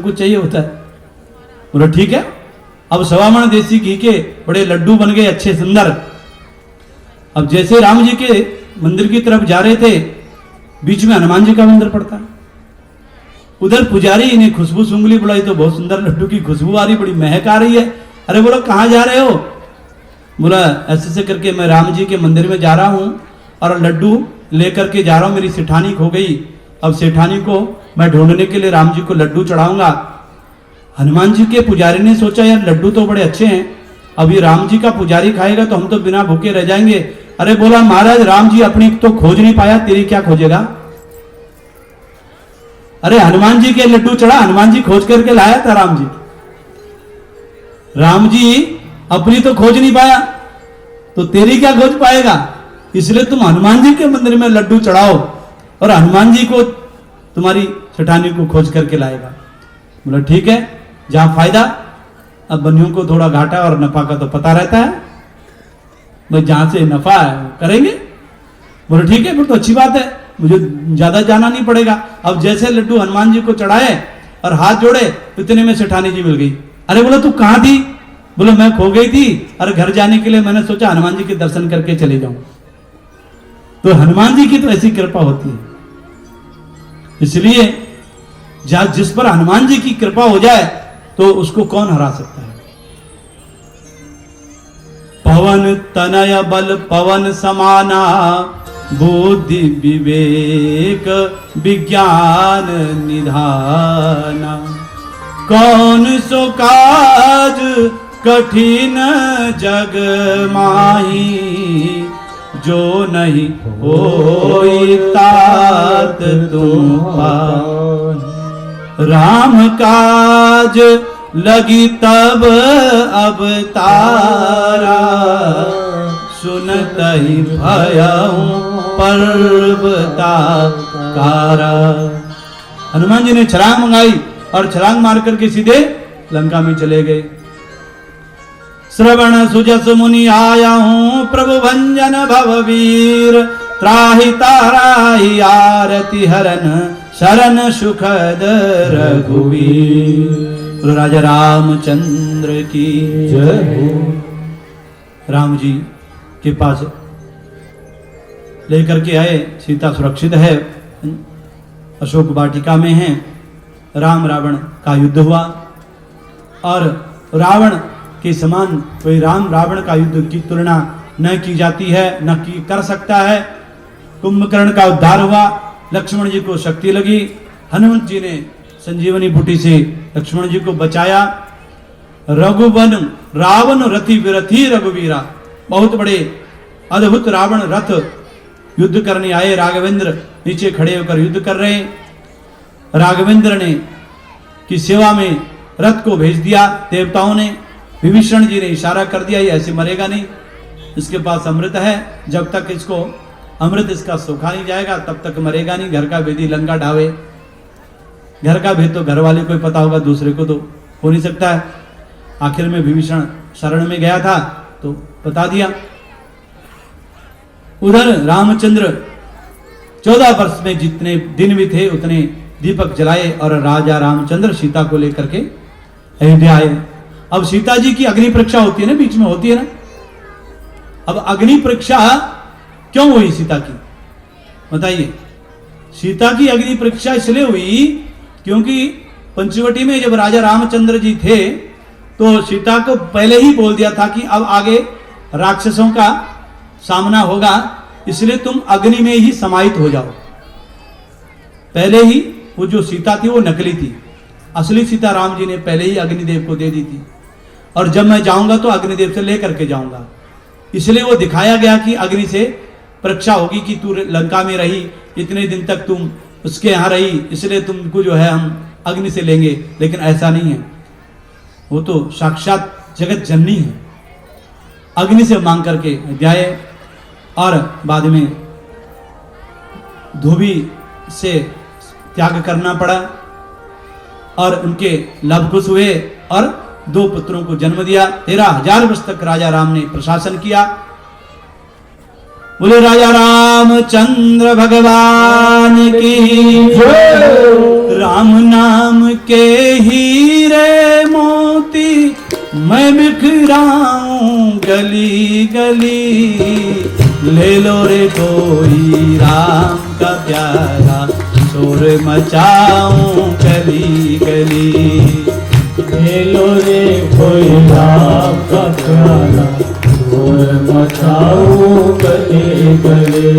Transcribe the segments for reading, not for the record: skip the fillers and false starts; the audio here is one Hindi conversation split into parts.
कुछ चाहिए होता है। बोला ठीक है। अब 1.25 मण देसी घी के बड़े लड्डू बन गए अच्छे सुंदर। अब जैसे राम जी के मंदिर की तरफ जा रहे थे, बीच में हनुमान जी का मंदिर पड़ता है। उधर पुजारी इन्हें खुशबू सुंगली, बोला ये तो बहुत सुंदर लड्डू की खुशबू आ रही, बड़ी महक आ रही है। अरे बोला कहाँ जा रहे हो? बोला ऐसे ऐसे करके मैं राम जी के मंदिर में जा रहा हूँ और लड्डू लेकर के जा रहा हूँ, मेरी सेठानी खो गई। अब सेठानी को मैं ढूंढने के लिए राम जी को लड्डू चढ़ाऊंगा। हनुमान जी के पुजारी ने सोचा यार लड्डू तो बड़े अच्छे हैं, अब ये राम जी का पुजारी खाएगा तो हम तो बिना भूखे रह जाएंगे। अरे बोला महाराज राम जी अपनी तो खोज नहीं पाया, तेरी क्या खोजेगा? अरे हनुमान जी के लड्डू चढ़ा, हनुमान जी खोज करके लाया था राम जी। राम जी अपनी तो खोज नहीं पाया तो तेरी क्या खोज पाएगा? इसलिए तुम हनुमान जी के मंदिर में लड्डू चढ़ाओ और हनुमान जी को तुम्हारी सेठानी को खोज करके लाएगा। बोला ठीक है, जहां फायदा। अब बनियों को थोड़ा घाटा और नफा का तो पता रहता है, भाई जहां से नफा है करेंगे। बोले ठीक है, फिर तो अच्छी बात है, मुझे ज्यादा जाना नहीं पड़ेगा। अब जैसे लड्डू हनुमान जी को चढ़ाए और हाथ जोड़े, इतने में सेठानी जी मिल गई। अरे बोला तू कहां थी? बोले मैं खो गई थी और घर जाने के लिए मैंने सोचा हनुमान जी के दर्शन करके चले जाऊं। तो हनुमान जी की तो ऐसी कृपा होती है, इसलिए जिस पर हनुमान जी की कृपा हो जाए तो उसको कौन हरा सकता है। पवन तनय बल पवन समाना, बुद्धि विवेक विज्ञान निधाना। कौन सो काज कठिन जग माही, जो नहीं होई तात तुम पाहि। राम काज लगी तब अवतारा, सुनत ही भयउ पर्वता कारा। हनुमान जी ने छलांग मंगाई और छलांग मार करके सीधे लंका में चले गए। श्रवण सुजस मुनि आया हूं, प्रभु भंजन भववीर। त्राहि ताराहि आरति हरन, शरण सुखद रघुवीर। राजा रामचंद्र की जय। राम जी के पास लेकर के आए, सीता सुरक्षित है, अशोक वाटिका में है। राम रावण का युद्ध हुआ और रावण के समान कोई राम रावण का युद्ध की तुलना न की जाती है, न की कर सकता है। कुंभकर्ण का उद्धार हुआ, लक्ष्मण जी को शक्ति लगी, हनुमंत जी ने संजीवनी बूटी से लक्ष्मण जी को बचाया। रघुवन रावण रथि विरथी रघुवीरा, बहुत बड़े अद्भुत रावण रथ युद्ध करने आए। राघवेंद्र नीचे खड़े होकर युद्ध कर रहे हैं। राघवेंद्र ने की सेवा में रथ को भेज दिया देवताओं ने। विभीषण जी ने इशारा कर दिया ये ऐसे मरेगा नहीं, इसके पास अमृत है, जब तक इसको अमृत इसका सूखा नहीं जाएगा तब तक मरेगा नहीं। घर का भेदी लंका ढावे, घर का भेद तो घर वाले को ही पता होगा, दूसरे को तो हो नहीं सकता है। आखिर में विभीषण शरण में गया था तो बता दिया। उधर रामचंद्र 14 वर्ष में जितने दिन भी थे उतने दीपक जलाए और राजा रामचंद्र सीता को लेकर के अयोध्या आए। अब सीता जी की अग्नि परीक्षा होती है ना, बीच में होती है ना। अब अग्नि परीक्षा क्यों हुई सीता की, बताइए। सीता की अग्नि परीक्षा इसलिए हुई क्योंकि पंचवटी में जब राजा रामचंद्र जी थे तो सीता को पहले ही बोल दिया था कि अब आगे राक्षसों का सामना होगा, इसलिए तुम अग्नि में ही समाहित हो जाओ। पहले ही वो जो सीता थी वो नकली थी, असली सीता राम जी ने पहले ही अग्निदेव को दे दी थी। और जब मैं जाऊंगा तो अग्निदेव से लेकर के जाऊंगा, इसलिए वो दिखाया गया कि अग्नि से परीक्षा होगी कि तू लंका में रही इतने दिन तक, तुम उसके यहाँ रही, इसलिए तुमको जो है हम अग्नि से लेंगे। लेकिन ऐसा नहीं है, वो तो साक्षात जगत जननी है। अग्नि से मांग करके जाए और बाद में धोबी से त्याग करना पड़ा और उनके लव कुश हुए और 2 पुत्रों को जन्म दिया। 13,000 वर्ष तक राजा राम ने प्रशासन किया। बोले राजा रामचंद्र भगवान की जय। राम नाम के हीरे मोती मैं बिखराऊं गली गली, ले लो रे कोई राम का प्यारा शोर मचाऊं गली गली, ले लो रे कोई राम का प्यारा शोर मचाऊं गली गली।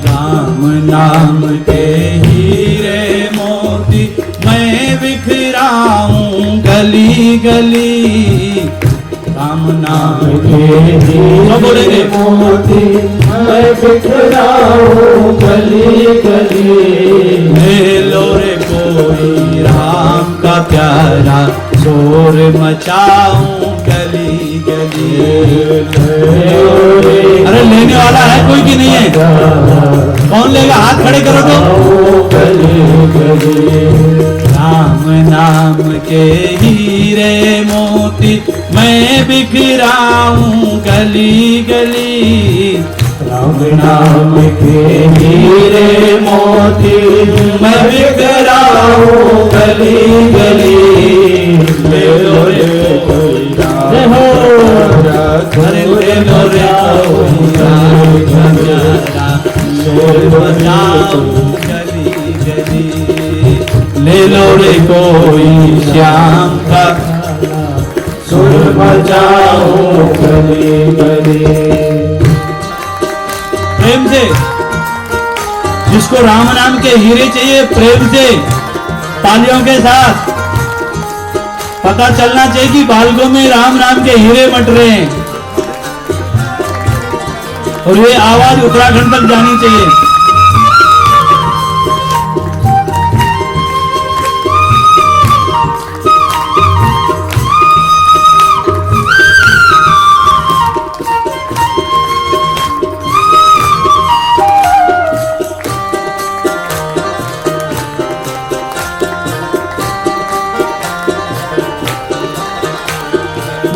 राम नाम के हीरे मोती मैं बिखराऊं गली गली, राम नाम के हीरे मोती मैं बिखराऊं गली गली, ले लो रे कोई राम का प्यारा शोर मचाऊं गली गली। अरे लेने वाला है कोई कि नहीं है? कौन लेगा? हाथ खड़े करो तो। गली गली। राम नाम के हीरे मोती मैं बिखराऊं गली गली, राम नाम के हीरे मोती मैं बिखराऊं गली गली, ले लो रे कोई राम अरे ले लो रे कोई राम का प्यारा शोर मचाऊं गली गली, ले लो रे कोई श्याम का सुर मचाऊं गली गली। प्रेम से जिसको राम नाम के हीरे चाहिए प्रेम से तालियों के साथ पता चलना चाहिए कि बालकों में राम नाम के हीरे मट रहे हैं, और ये आवाज उत्तराखंड तक जानी चाहिए।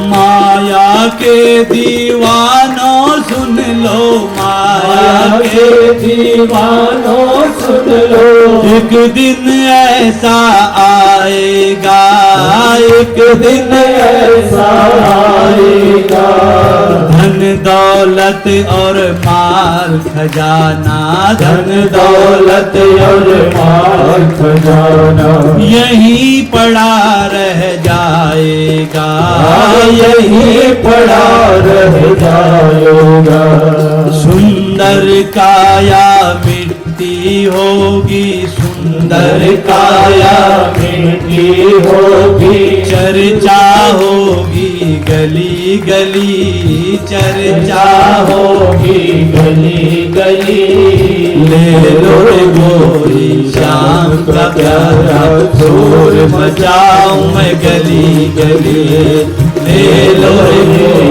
माया के दीवानों सुन लो, माया के दीवानों सुन लो, एक दिन ऐसा आएगा, एक दिन ऐसा आएगा, धन दौलत और माल खजाना, धन दौलत और माल खजाना यहीं पड़ा रह जाएगा, यहीं पड़ा रह जाएगा। सुंदर काया मिट्टी होगी, सुंदर काया मिट्टी होगी, चर्चा होगी गली गली, चर्चा होगी गली गली, ले लो रे गोरी श्याम का प्यारा शोर मचाऊं मैं गली गली, ले लो रे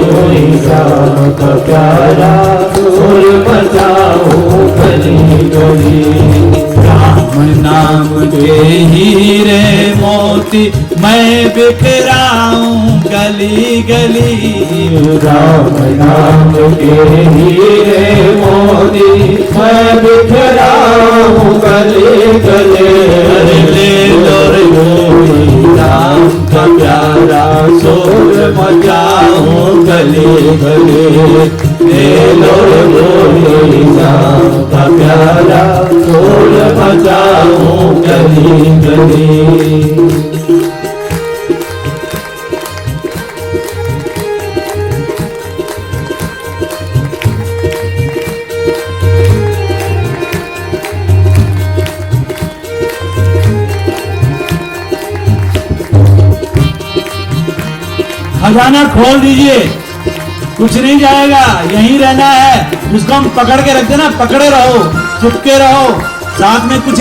कोई श्याम का प्यारा शोर मचाऊं गली गली। राम नाम के हीरे मोती मैं बिखराऊं गली गली, राम नाम के हीरे मोती मैं बिखराऊं गली गली, ले लो रे कोई राम का प्यारा शोर मचाऊं गली गली, ले लो रे कोई राम का प्यारा शोर मचाऊं गली गली। खजाना खोल दीजिए, कुछ नहीं जाएगा, यहीं रहना है। जिसको हम पकड़ के रखते ना, पकड़े रहो, चिपके रहो, साथ में कुछ